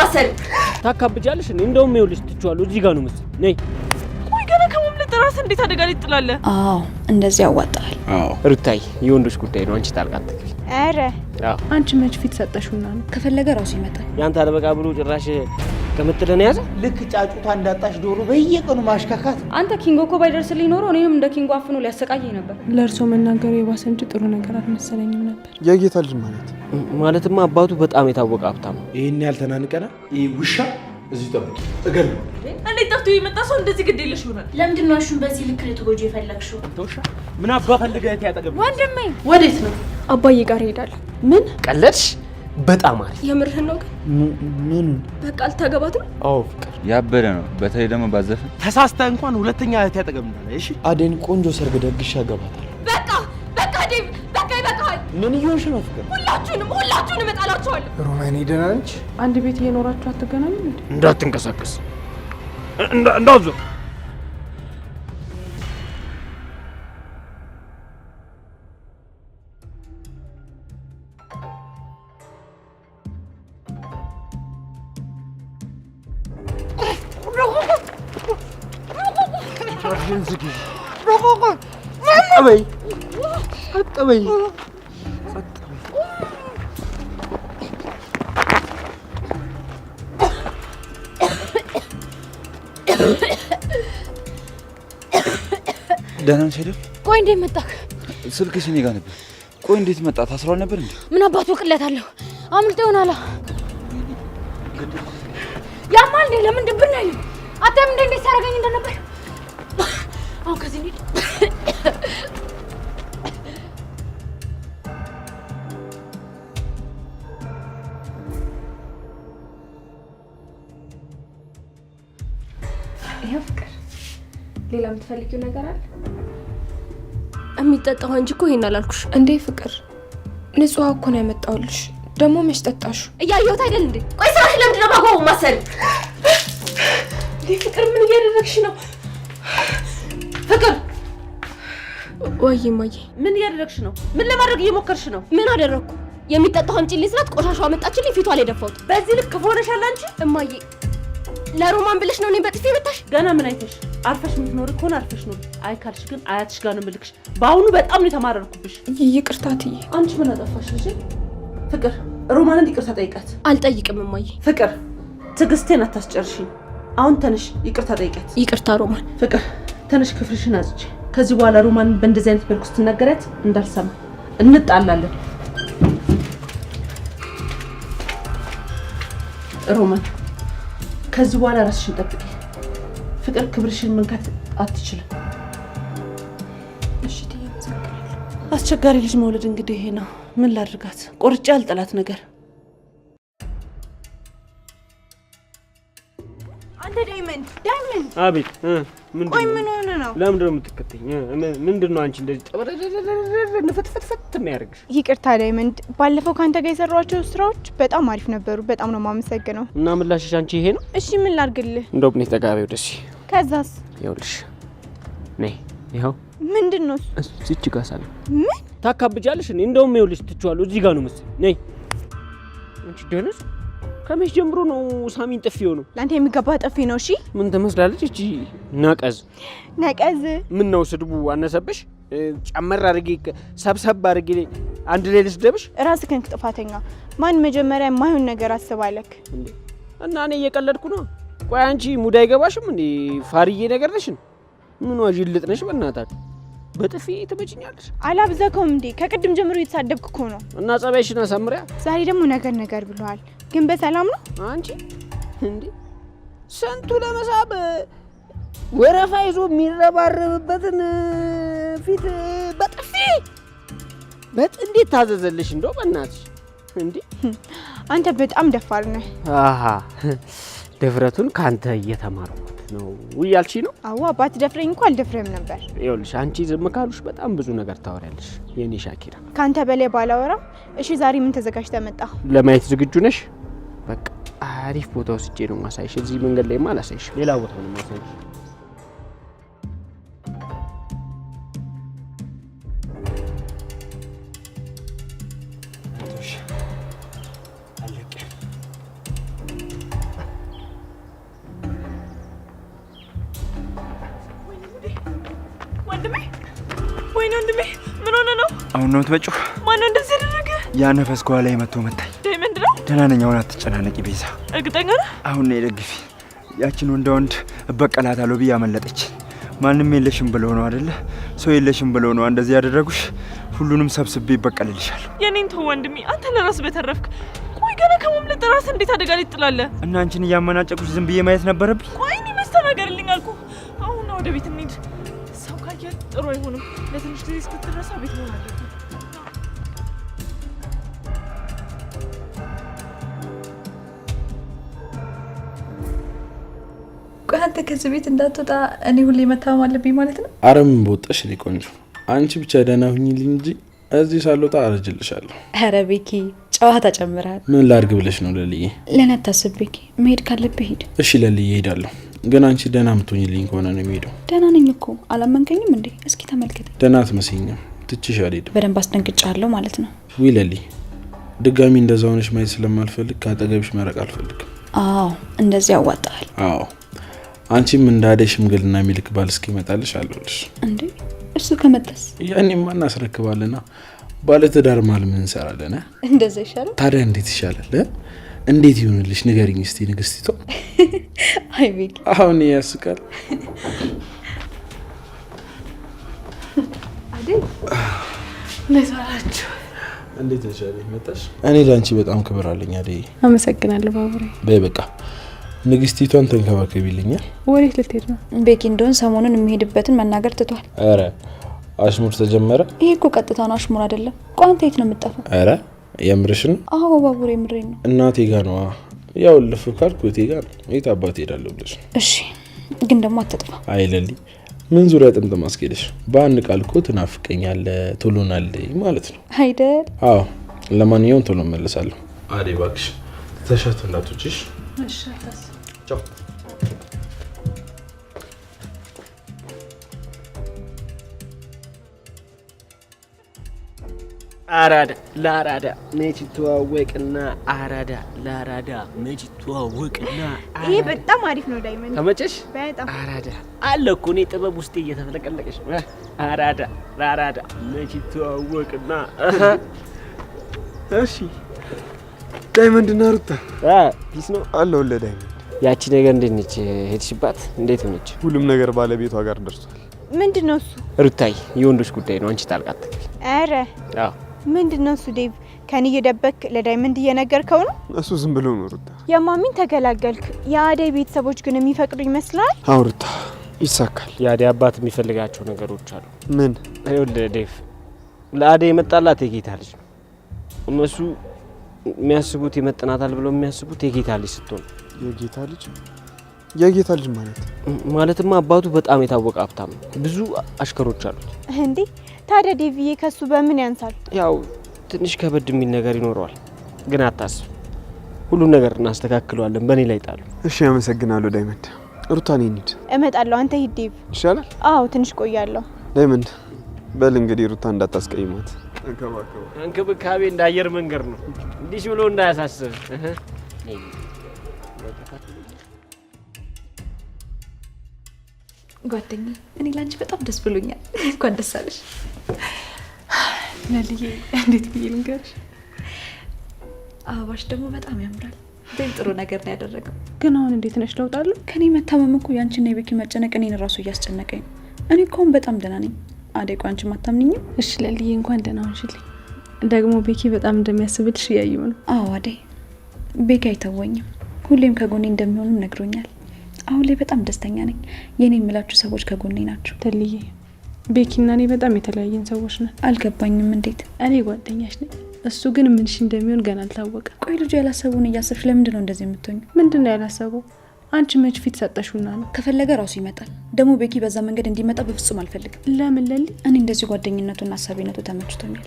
ማሰር ታካብጃለሽ። እንደውም ይኸውልሽ ትችዋለሁ። እዚህ ጋር ነው መሰለኝ። ነይ። ቆይ ገና ከመምለጥ ራስ እንዴት አደጋ ላይ ትጥላለህ? አዎ እንደዚህ ያዋጣል። አዎ ሩታይ፣ የወንዶች ጉዳይ ነው። አንቺ ጣልቃ አትግቢ። አረ አዎ አንቺ መች ፊት ሰጠሽውና ነው? ከፈለገ ራሱ ይመጣል። ያንተ አለበቃ ብሎ ጭራሽ ከመጥለን ያዘ። ልክ ጫጩታ እንዳጣሽ ዶሮ በየቀኑ ማሽካካት። አንተ ኪንጎ እኮ ባይደርስልኝ ኖሮ እኔንም እንደ ኪንጎ አፍኖ ሊያሰቃየኝ ነበር። ለእርሶ መናገሩ የባሰ እንጂ ጥሩ ነገር አልመሰለኝም ነበር። የጌታ ልጅ ማለትማ አባቱ በጣም የታወቀ ሀብታም ነው። ይሄን ያልተናንቀና ይሄ ውሻ እዚህ ጠብቅ እገል እንዴት ጠፍቶ የመጣ ሰው እንደዚህ ግድ የለሽ ይሆናል? ለምንድን ነው እሹን በዚህ ልክ ልትጎጂ የፈለግሽው? ተውሻ ምን አባ ፈልገህ ያጠገብ ወንድሜ ወዴት ነው? አባዬ ጋር እሄዳለሁ። ምን ቀለድሽ? በጣም አሪፍ። የምርህን ነው ግን? ምን በቃ አልታገባትም? አዎ ፍቅር ያበደ ነው። በተለይ ደግሞ ባዘፈን ተሳስተ እንኳን ሁለተኛ እህት ያጠገብ እንዳለ። እሺ አዴን ቆንጆ ሰርግ ደግሼ አገባታለሁ። በቃ ዴቭ በቃ ይበቃል። ምን እየሆንሽ ነው ፍቅር? ሁላችሁንም እጣላችኋለሁ። ሮማኔ ደህና ነች? አንድ ቤት እየኖራችሁ አትገናኙም እንዴ? እንዳትንቀሳቀስ እንዳትዞር። አጠበይ ደህና ነሽ አይደል? ቆይ እንዴት መጣህ? ስልክሽ እኔ ጋር ነበር። ቆይ እንዴት መጣ? ታስሯል ነበር እንዴ? ምን አባቱ ቅለታለሁ? አምልጦ ይሆናል። ያማል እንዴ? ለምን ድብን አይልም? አታም እንዴ እንዴት ሳረገኝ እንደነበር አሁን ከዚህ እንዴ ይሄ ፍቅር ሌላ የምትፈልጊው ነገር አለ? የሚጠጣው እንጂ እኮ ይሄን አላልኩሽ እንዴ ፍቅር፣ ንጹህ እኮ ነው ያመጣውልሽ። ደግሞ መች ጠጣሹ? እያየሁት አይደል እንዴ? ቆይ ስራሽ ለምንድን ነው ባጓው ማሰር? ፍቅር ምን እያደረግሽ ነው? ፍቅር ወይ ማዬ፣ ምን እያደረግሽ ነው? ምን ለማድረግ እየሞከርሽ ነው? ምን አደረግኩ? የሚጠጣው አምጪልኝ ስላት ቆሻሻው አመጣችልኝ፣ ፊቷ ላይ ደፋሁት። በዚህ ልክ ክፉ ሆነሻል አንቺ። እማዬ ለሮማን ብለሽ ነው እኔን በጥፊ መታሽ? ገና ምን አይተሽ? አርፈሽ የምትኖሪ ከሆነ አርፈሽ ኖሪ። አይ ካልሽ ግን አያትሽ ጋር ነው የምልክሽ። በአሁኑ በጣም ነው የተማረርኩብሽ። ይቅርታ ትዬ። አንቺ ምን አጠፋሽ ልጅ? ፍቅር ሮማንን ይቅርታ ጠይቃት። አልጠይቅም እማዬ። ፍቅር ትዕግስቴን አታስጨርሽኝ። አሁን ተነሽ ይቅርታ ጠይቃት። ይቅርታ ሮማን። ፍቅር ተነሽ ክፍልሽን አጽጂ። ከዚህ በኋላ ሮማንን በእንደዚህ አይነት መልኩ ስትናገሪያት እንዳልሰማ። እንጣላለን። ሮማን ከዚህ በኋላ ራስሽን ጠብቂ። ፍቅር ክብርሽን መንካት አትችልም። እሺ ትዬ መሰከራለሁ። አስቸጋሪ ልጅ መውለድ እንግዲህ ይሄ ነው። ምን ላድርጋት? ቆርጬ አልጠላት ነገር። አንተ ዳይመንድ አቤት። ምንድነው? ቆይ ምን ሆነ ነው? ለምንድን ነው የምትከተኝ? ምንድነው አንቺ እንደዚህ ንፍትፍትፍት የሚያደርግሽ? ይቅርታ ዳይመንድ፣ ባለፈው ካንተ ጋር የሰራኋቸው ስራዎች በጣም አሪፍ ነበሩ። በጣም ነው የማመሰግነው። እና ምላሽሽ አንቺ ይሄ ነው? እሺ ምን ላድርግልህ? እንደው ብኔ ተጋቢው ደስ ከዛስ? ይኸውልሽ ነይ። ይኸው ምንድነው? እዚች ጋር ሳለ ምን ታካብጃለሽ? እንደውም ይኸውልሽ ትችዋለሁ። እዚህ ጋር ነው መሰለኝ። ነይ አንቺ ደነስ። ከመቼ ጀምሮ ነው ሳሚን ጥፊ ሆኖ? ላንተ የሚገባ ጥፊ ነው። እሺ ምን ትመስላለች እቺ ነቀዝ? ምን ነው ስድቡ አነሰብሽ? ጨመር አድርጌ ሰብሰብ አድርጌ አንድ ላይ ልስደብሽ? ራስህን ጥፋተኛ። ማን መጀመሪያ የማይሆን ነገር አስባለክ እንዴ? እና እኔ እየቀለድኩ ነው። ቆይ አንቺ ሙድ አይገባሽም እንዴ? ፋርዬ ነገር ነሽ። ምን ዋጅልጥ ነሽ? በእናታችሁ በጥፊ ትመጪኛለሽ? አላብዛከውም እንዴ? ከቅድም ጀምሮ እየተሳደብክ እኮ ነው። እና ጸባይሽን አሳምሪያ። ዛሬ ደግሞ ነገር ብለዋል። ግን በሰላም ነው አንቺ? እንዴ ስንቱ ለመሳብ ወረፋ ይዞ የሚረባረብበትን ፊት በጥፊ እንዴት ታዘዘልሽ? እንደው በእናትሽ እንዴ! አንተ በጣም ደፋር ነህ። አሃ ድፍረቱን ካንተ እየተማርኩት ነው እያልሽ ነው? አዎ አባት ደፍረኝ እንኳን አልደፍረም ነበር። ይኸውልሽ አንቺ ዝም ካሉሽ በጣም ብዙ ነገር ታወሪያለሽ የኔ ሻኪራ። ካንተ በላይ ባላወራ። እሺ ዛሬ ምን ተዘጋጅተህ መጣ? ለማየት ዝግጁ ነሽ? በቃ አሪፍ ቦታ ወስጄ ነው ማሳይሽ። እዚህ መንገድ ላይ ማላሳይሽ፣ ሌላ ቦታ ነው ማሳይሽ። አሁን ነው የምትመጪው? ማነው እንደዚህ ያደረገ? ያ ነፈስ ከኋላ መጥቶ መታኝ። ዳይመንድ ነው? ደህና ነኝ። አሁን አትጨናነቂ ቤዛ። እርግጠኛ ነህ? አሁን ነው ደግፊ። ያችን ወንድ እበቀላታለሁ ብዬ አመለጠች። ማንም የለሽም ብለው ነው አይደለ? ሰው የለሽም ብለው ነው እንደዚህ ያደረጉሽ። ሁሉንም ሰብስቤ ይበቀልልሻል። የኔን ተው ወንድሜ፣ አንተ ለራስ በተረፍክ። ቆይ ገና ከመምለጥ ራስ እንዴት አደጋ ላይ ትጥላለህ? እና አንቺን እያመናጨቁሽ ዝም ብዬ ማየት ነበረብኝ? ቆይ እኔ መስተናገርልኝ አልኩ። አሁን ወደ ቤት እንሂድ። ሰው ካየ ጥሩ አይሆንም። ለትንሽ ጊዜ እስክትረሳ ቤት መሆን አለብን። ቆይ አንተ ከዚህ ቤት እንዳትወጣ እኔ ሁሌ መታመም አለብኝ ማለት ነው? አረ ምን በወጣሽ እኔ ቆንጆ፣ አንቺ ብቻ ደህና ሁኚልኝ እንጂ እዚህ ሳልወጣ አረጅልሻለሁ። ኧረ ቤኪ ጨዋታ ጨምራል። ምን ላድርግ ብለሽ ነው ለልዬ? ለኔ አታስብ ቤኪ፣ መሄድ ካለብህ ሂድ። እሺ ለልዬ እሄዳለሁ፣ ግን አንቺ ደህና የምትሆኚልኝ ከሆነ ነው የምሄደው። ደህና ነኝ እኮ አላመንከኝም እንዴ? እስኪ ተመልከተኝ። ደህና አትመስይኝም። ትችሽ አልሄድም። በደንብ አስደንግጫለሁ ማለት ነው። ውይ ለልዬ፣ ድጋሚ እንደዛ ሆነሽ ማየት ስለማልፈልግ ከአጠገብሽ መረቅ አልፈልግም። አዎ እንደዚህ ያዋጣል። አዎ አንቺም እንዳደ ሽምግልና የሚልክ ባል እስኪመጣልሽ አለሁልሽ። እንዴ እሱ ከመጣስ? ያኔማ እናስረክባለና ባለትዳር ማል ምን እንሰራለን? እንደዛ ይሻላል። ታዲያ እንዴት ይሻላል? እንዴት ይሆንልሽ ንገሪኝ እስቲ ንግስቲቷ። አይ ቤኪ አሁን ያስቃል። አይደል? ለዛራችሁ እንዴት ተሻለኝ መጣሽ? እኔ ላንቺ በጣም ክብር አለኝ አይደል? አመሰግናለሁ ባቡሬ። በይ በቃ ንግስቲቷን ተንከባከቢልኛል። ወዴት ልትሄድ ነው? ቤኪ እንደሆነ ሰሞኑን የሚሄድበትን መናገር ትቷል። አረ አሽሙር ተጀመረ። ይሄ እኮ ቀጥታ ነው አሽሙር አይደለም። ቋንታ የት ነው የምጠፋው? አረ የምርሽን? አዎ ባቡሬ የምሬን ነው። እናቴ ጋር ነው። ያው ልፍ ካልኩ እቴ ጋር ነው። የት አባቴ ሄዳለሁ ብለሽ? እሺ ግን ደግሞ አትጥፋ። አይለሊ ምን ዙሪያ ጥምጥም አስኬደሽ? በአንድ ቃል እኮ ትናፍቀኛለህ ቶሎናለህ ማለት ነው አይደል? አዎ ለማንኛውም ቶሎ እመለሳለሁ። አዴ እባክሽ ተሻት እንዳትወጪሽ። እሺ ታስ ቻው። አራዳ ለአራዳ መች ተዋወቅና አራዳ ለአራዳ መች ተዋወቅና። ይሄ በጣም አሪፍ ነው ዳይመንድ። ተመቸሽ? በጣም አራዳ አለ እኮ እኔ ጥበብ ውስጤ እየተፈለቀለቀሽ ነው። አራዳ ለአራዳ መች ተዋወቅና። እሺ ዳይመንድ እና ሩታ ፒስ ነው አለው ለዳይመንድ። ያቺ ነገር እንዴት ነች? ሄድሽባት? እንዴት ሆነች? ሁሉም ነገር ባለቤቷ ጋር ደርሷል። ምንድነው እሱ? ሩታይ የወንዶች ጉዳይ ነው። አንቺ ጣልቃ አትግቢ። አረ አዎ ምንድነው እሱ? ዴቭ ከኔ እየደበክ ለዳይመንድ እየነገርከው ነው? እሱ ዝም ብሎ ነው ሩታ። የማሚን ተገላገልክ። የአደይ ቤተሰቦች ግን የሚፈቅዱ ይመስላል? አዎ ሩታ ይሳካል። የአደይ አባት የሚፈልጋቸው ነገሮች አሉ። ምን? ይኸውልህ ዴቭ ለአደይ የመጣላት የጌታ ልጅ ነው። እነሱ የሚያስቡት ይመጥናታል ብለው የሚያስቡት የጌታ ልጅ ስትሆን። የጌታ ልጅ? የጌታ ልጅ ማለትማ አባቱ በጣም የታወቀ ሀብታም ነው። ብዙ አሽከሮች አሉት። እንዴ ታዲያ ዴቪዬ ከሱ በምን ያንሳል? ያው ትንሽ ከበድ የሚል ነገር ይኖረዋል፣ ግን አታስብ፣ ሁሉን ነገር እናስተካክለዋለን። በእኔ ላይ ጣሉ። እሺ አመሰግናለሁ ዳይመንድ። ሩታ እኔ እንሂድ። እመጣለሁ። አንተ ሂድ ዴቭ። ይሻላል? አዎ ትንሽ ቆያለሁ። ዳይመንድ በል እንግዲህ ሩታ እንዳታስቀይማት። እንክብካቤ እንደ አየር መንገድ ነው፣ እንዲህ ብሎ እንዳያሳስብ። ጓደኛዬ እኔ ላንቺ በጣም ደስ ብሎኛል። እንኳን ደስ አለሽ። ለልዬ እንዴት ብዬ ልንገርሽ? አበባሽ ደግሞ በጣም ያምራል። ግን ጥሩ ነገር ነው ያደረገው። ግን አሁን እንዴት ነሽ? ለውጣለሁ? ከኔ መታመም እኮ ያንቺና የቤኪ መጨነቅ እኔን ራሱ እያስጨነቀኝ ነው። እኔ እኮ አሁን በጣም ደህና ነኝ። አደይ ቆይ አንቺ አታምኚኝም? እሺ ለልዬ እንኳን ደህና ሆንሽልኝ። ደግሞ ቤኪ በጣም እንደሚያስብልሽ እያየሁ ነው። አዎ አደይ ቤኪ አይተወኝም። ሁሌም ከጎኔ እንደሚሆኑ ነግሮኛል። አሁን ላይ በጣም ደስተኛ ነኝ። የኔ የምላችሁ ሰዎች ከጎኔ ናቸው። ተልዬ ቤኪና እኔ በጣም የተለያየን ሰዎች ነን። አልገባኝም። እንዴት? እኔ ጓደኛሽ ነኝ፣ እሱ ግን ምንሽ እንደሚሆን ገና አልታወቀም። ቆይ ልጁ ያላሰቡን እያሰብሽ ለምንድን ነው እንደዚህ የምትሆኝ? ምንድን ነው ያላሰበው? አንቺ መች ፊት ሰጠሽውና ነው? ከፈለገ ራሱ ይመጣል። ደግሞ ቤኪ በዛ መንገድ እንዲመጣ በፍጹም አልፈልግም። ለምን ለሊ? እኔ እንደዚህ ጓደኝነቱና አሳቢነቱ ተመችቶኛል።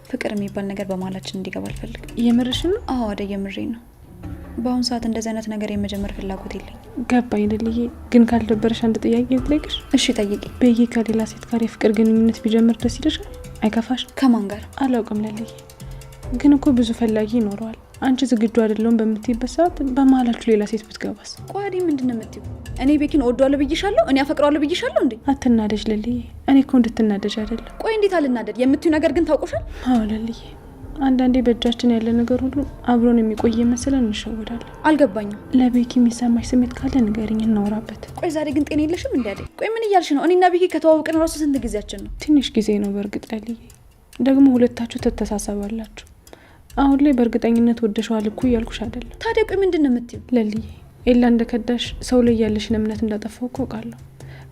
ፍቅር የሚባል ነገር በመሀላችን እንዲገባ አልፈልግም። የምርሽን ነው? አዎ አደይ የምሬን ነው። በአሁን ሰዓት እንደዚህ አይነት ነገር የመጀመር ፍላጎት የለኝ። ገባኝ ልልዬ። ግን ካልደበረሽ አንድ ጥያቄ ልጠይቅሽ? እሺ ጠይቂ። ቤኪ ከሌላ ሴት ጋር የፍቅር ግንኙነት ቢጀምር ደስ ይልሻል? አይከፋሽ? ከማን ጋር? አላውቅም ልልዬ፣ ግን እኮ ብዙ ፈላጊ ይኖረዋል። አንቺ ዝግጁ አይደለሁም በምትይበት ሰዓት በመሀላችሁ ሌላ ሴት ብትገባስ? ቆይ ምንድነው የምትይው? እኔ ቤኪን እወደዋለሁ ብዬሻለሁ? እኔ አፈቅረዋለሁ ብዬሻለሁ እንዴ? አትናደጅ ልልዬ። እኔ እኮ እንድትናደጅ አይደለም። ቆይ እንዴት አልናደድ? የምትይው ነገር ግን ታውቆሻል? አዎ ልልዬ፣ አንዳንዴ በእጃችን ያለ ነገር ሁሉ አብሮን የሚቆይ መሰለን እንሸወዳለን። አልገባኝም። ለቤኪ የሚሰማሽ ስሜት ካለ ንገሪኝ፣ እናወራበት። ቆይ ዛሬ ግን ጤና የለሽም እንዴ? አይደል? ቆይ ምን እያልሽ ነው? እኔና ቤኪ ከተዋወቅን ራሱ ስንት ጊዜያችን ነው? ትንሽ ጊዜ ነው በእርግጥ ልልዬ። ደግሞ ሁለታችሁ ትተሳሰባላችሁ። አሁን ላይ በእርግጠኝነት ወደሽዋል እኮ እያልኩሽ አይደለም። ታዲያ ቆይ ምንድነው የምትይው? ልልዬ ኤላ እንደከዳሽ ሰው ላይ ያለሽን እምነት እንዳጠፋው እኮ አውቃለሁ።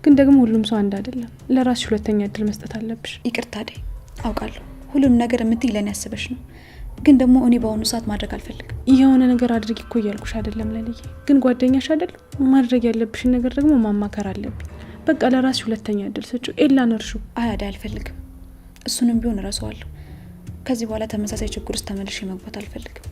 ግን ደግሞ ሁሉም ሰው አንድ አይደለም። ለራስሽ ሁለተኛ እድል መስጠት አለብሽ። ይቅርታ አደይ፣ አውቃለሁ ሁሉንም ነገር የምትይ ለኔ ያስበሽ ነው። ግን ደግሞ እኔ በአሁኑ ሰዓት ማድረግ አልፈልግም። የሆነ ነገር አድርጊ እኮ እያልኩሽ አይደለም ልልዬ። ግን ጓደኛሽ አይደለም? ማድረግ ያለብሽን ነገር ደግሞ ማማከር አለብኝ። በቃ ለራስሽ ሁለተኛ እድል ስጪው። ኤላን እርሹ። አይ አደይ አልፈልግም። እሱንም ቢሆን እረሳዋለሁ። ከዚህ በኋላ ተመሳሳይ ችግር ውስጥ ተመልሼ መግባት አልፈልግም።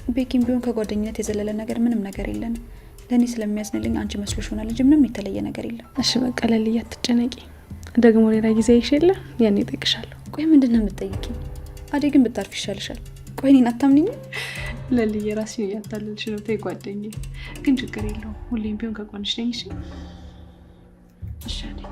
ቤኪም ቢሆን ከጓደኝነት የዘለለ ነገር ምንም ነገር የለንም። ለእኔ ስለሚያዝንልኝ አንቺ መስሎሽ ሆናል እንጂ ምንም የተለየ ነገር የለም። እሺ በቃ ልልዬ አትጨነቂ። ደግሞ ሌላ ጊዜ ይሽለ ያኔ እጠይቅሻለሁ። ቆይ ምንድነው የምትጠይቂኝ? አደይ ግን ብታርፍ ይሻልሻል። ቆይ እኔን አታምኒኝም? ልልዬ ራስሽን እያታለልሽ ነው። ተይ ጓደኛዬ፣ ግን ችግር የለውም። ሁሌም ቢሆን ከጎንሽ ነኝ። እሺ እሺ አደይ